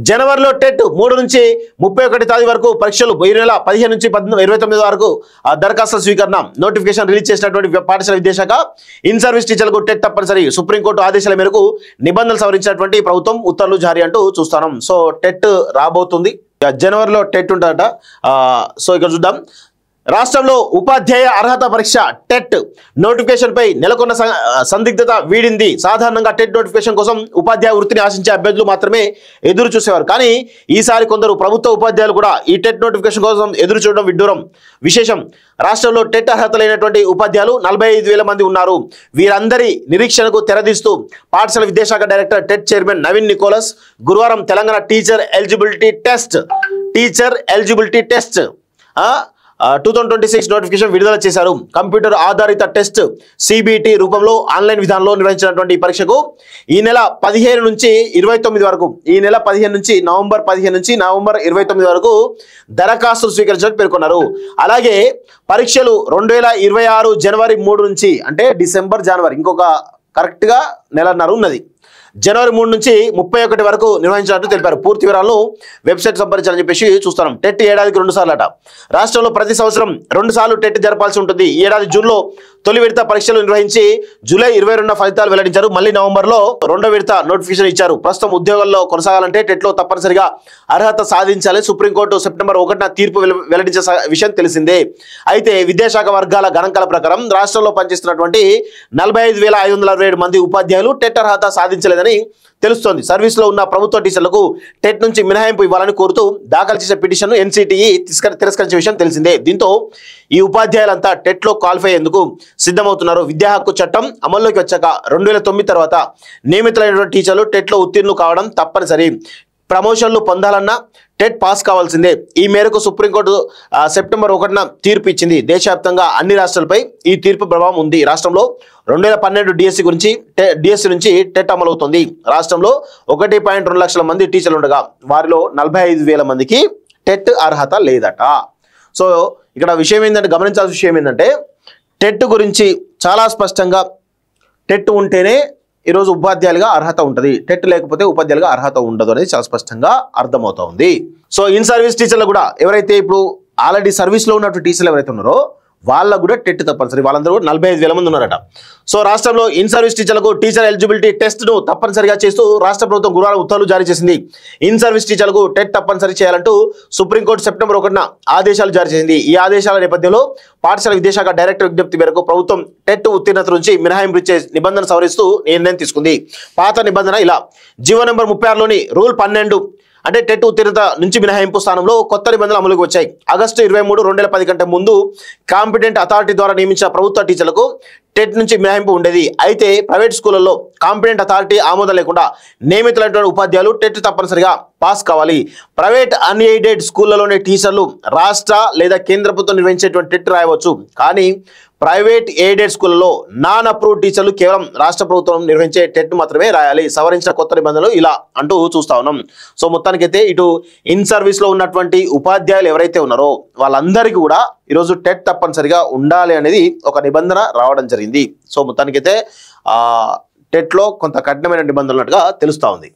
జనవరిలో టెట్ 3 నుంచి 31 తేదీ వరకు పరీక్షలు, ఈ నెల 15 నుంచి 29 వరకు దరఖాస్తుల స్వీకరణ. నోటిఫికేషన్ రిలీజ్ చేసినటువంటి పాఠశాల విద్యాశాఖ ఇన్ సర్వీస్ టీచర్లకు టెట్ తప్పనిసరి. సుప్రీంకోర్టు ఆదేశాల మేరకు నిబంధనలు సవరించినటువంటి ప్రభుత్వం ఉత్తర్వులు జారీ అంటూ చూస్తున్నాం. సో టెట్ రాబోతుంది, జనవరిలో టెట్ ఉంటుందట. సో ఇక్కడ చూద్దాం. రాష్ట్రంలో ఉపాధ్యాయ అర్హత పరీక్ష టెట్ నోటిఫికేషన్ పై నెలకొన్న సందిగ్ధత వీడింది. సాధారణంగా టెట్ నోటిఫికేషన్ కోసం ఉపాధ్యాయ వృత్తిని ఆశించే అభ్యర్థులు మాత్రమే ఎదురు చూసేవారు. కానీ ఈసారి కొందరు ప్రభుత్వ ఉపాధ్యాయులు కూడా ఈ టెట్ నోటిఫికేషన్ కోసం ఎదురు చూడడం విడ్డూరం. విశేషం, రాష్ట్రంలో టెట్ అర్హత లేనటువంటి ఉపాధ్యాయులు 45,000 మంది ఉన్నారు. వీరందరి నిరీక్షణకు తెరదీస్తూ పాఠశాల విద్యాశాఖ director TET chairman Naveen Nicholas గురువారం Telangana teacher eligibility test 2026 notification విడుదల చేశారు. కంప్యూటర్ ఆధారిత టెస్ట్ సిబిటి రూపంలో ఆన్లైన్ విధానంలో నిర్వహించినటువంటి పరీక్షకు ఈ నెల 15 నుంచి 29 వరకు, ఈ నెల 15 నుంచి నవంబర్ 29 వరకు దరఖాస్తులు స్వీకరించాలని పేర్కొన్నారు. అలాగే పరీక్షలు 2026 జనవరి 3 నుంచి, అంటే డిసెంబర్ జనవరి ఇంకొక కరెక్ట్గా నెలన్నర ఉన్నది, జనవరి 3 నుంచి 31 వరకు నిర్వహించినట్టు తెలిపారు. పూర్తి వివరాలను వెబ్సైట్ సంప్రదించాలని చెప్పేసి చూస్తున్నాం. టెట్ ఏడాదికి 2 సార్లు అట. రాష్ట్రంలో ప్రతి సంవత్సరం 2 సార్లు టెట్ జరపాల్సి ఉంటుంది. ఈ ఏడాది జూన్లో తొలి విడత పరీక్షలు నిర్వహించి జూలై 22న ఫలితాలు వెల్లడించారు. మళ్ళీ నవంబర్లో 2వ విడత నోటిఫికేషన్ ఇచ్చారు. ప్రస్తుతం ఉద్యోగాల్లో కొనసాగాలంటే టెట్లో తప్పనిసరిగా అర్హత సాధించాలని సుప్రీంకోర్టు సెప్టెంబర్ 1న తీర్పు వెల్లడించే విషయం తెలిసిందే. అయితే విద్యాశాఖ వర్గాల గణాంకాల ప్రకారం రాష్ట్రంలో పనిచేస్తున్నటువంటి 45,567 మంది ఉపాధ్యాయులు టెట్ అర్హత సాధించలేదని తెలుస్తోంది. సర్వీస్లో ఉన్న ప్రభుత్వ టీచర్లకు టెట్ నుంచి మినహాయింపు ఇవ్వాలని కోరుతూ దాఖలు చేసే పిటిషన్ను ఎన్సిటిఈ తిరస్కరించే విషయం తెలిసిందే. దీంతో ఈ ఉపాధ్యాయులంతా టెట్లో క్వాలిఫై అయ్యేందుకు సిద్ధమవుతున్నారు. విద్యా హక్కు చట్టం అమల్లోకి వచ్చాక 2009 తర్వాత నియమితులైనటువంటి టీచర్లు టెట్లో ఉత్తీర్ణులు కావడం తప్పనిసరి. ప్రమోషన్లు పొందాలన్నా టెట్ పాస్ కావాల్సిందే. ఈ మేరకు సుప్రీంకోర్టు సెప్టెంబర్ 1న తీర్పు ఇచ్చింది. దేశవ్యాప్తంగా అన్ని రాష్ట్రాలపై ఈ తీర్పు ప్రభావం ఉంది. రాష్ట్రంలో 2012 డిఎస్సి నుంచి టెట్ అమలవుతుంది. రాష్ట్రంలో 1.2 లక్షల మంది టీచర్లు ఉండగా వారిలో 45,000 మందికి టెట్ అర్హత లేదట. సో ఇక్కడ విషయం ఏంటంటే, గమనించాల్సిన విషయం ఏంటంటే, టెట్ గురించి చాలా స్పష్టంగా టెట్ ఉంటేనే ఈరోజు ఉపాధ్యాయులుగా అర్హత ఉంటుంది, టెట్ లేకపోతే ఉపాధ్యాయులుగా అర్హత ఉండదు అనేది చాలా స్పష్టంగా అర్థమవుతుంది. సో ఇన్ సర్వీస్ టీచర్లు కూడా ఎవరైతే ఇప్పుడు ఆల్రెడీ సర్వీస్లో ఉన్నటువంటి టీచర్లు ఎవరైతే ఉన్నారో వాళ్ళకు కూడా టెట్ తప్పనిసరి. వాళ్ళందరూ కూడా 45,000 మంది ఉన్నారట. సో రాష్ట్రంలో ఇన్ సర్వీస్ టీచర్లకు టీచర్ ఎలిజిబిలిటీ టెస్ట్ను తప్పనిసరిగా చేస్తూ రాష్ట్ర ప్రభుత్వం గురువారం ఉత్తర్వులు జారీ చేసింది. ఇన్ సర్వీస్ టీచర్లకు టెట్ తప్పనిసరి చేయాలంటూ సుప్రీంకోర్టు సెప్టెంబర్ 1న ఆదేశాలు జారీ చేసింది. ఈ ఆదేశాల నేపథ్యంలో పాఠశాల విద్యాశాఖ డైరెక్టర్ విజ్ఞప్తి మేరకు ప్రభుత్వం టెట్ ఉత్తీర్ణత నుంచి మినహాయింపు ఇచ్చే నిబంధన సవరిస్తూ నిర్ణయం తీసుకుంది. పాత నిబంధన ఇలా: జీవో నెంబర్ 36లోని రూల్ 12 అంటే టెట్ ఉత్తీర్ణత నుంచి మినహాయింపు స్థానంలో కొత్త నిబంధనలు అమలుకు వచ్చాయి. ఆగస్టు 23, 2010 కంటే ముందు కాంపిటెంట్ అథారిటీ ద్వారా నియమించిన ప్రభుత్వ టీచర్లకు టెట్ నుంచి మినహాయింపు ఉండేది. అయితే ప్రైవేట్ స్కూళ్లలో కాంపిటెంట్ అథారిటీ ఆమోదం లేకుండా నియమితులైనటువంటి ఉపాధ్యాయులు టెట్ తప్పనిసరిగా పాస్ కావాలి. ప్రైవేట్ అన్ఎయిడెడ్ స్కూళ్లలోని టీచర్లు రాష్ట్ర లేదా కేంద్ర ప్రభుత్వం నిర్వహించేటువంటి టెట్ రాయవచ్చు. కానీ ప్రైవేట్ ఎయిడెడ్ స్కూళ్లలో నాన్ అప్రూవ్డ్ టీచర్లు కేవలం రాష్ట్ర ప్రభుత్వం నిర్వహించే టెట్ మాత్రమే రాయాలి. సవరించిన కొత్త నిబంధనలు ఇలా అంటూ చూస్తా ఉన్నాం. సో మొత్తానికైతే ఇటు ఇన్ సర్వీస్లో ఉన్నటువంటి ఉపాధ్యాయులు ఎవరైతే ఉన్నారో వాళ్ళందరికీ కూడా ఈరోజు టెట్ తప్పనిసరిగా ఉండాలి అనేది ఒక నిబంధన రావడం జరిగింది. సో మొత్తానికైతే టెట్లో కొంత కఠినమైన నిబంధనలు ఉన్నట్టుగా తెలుస్తూ ఉంది.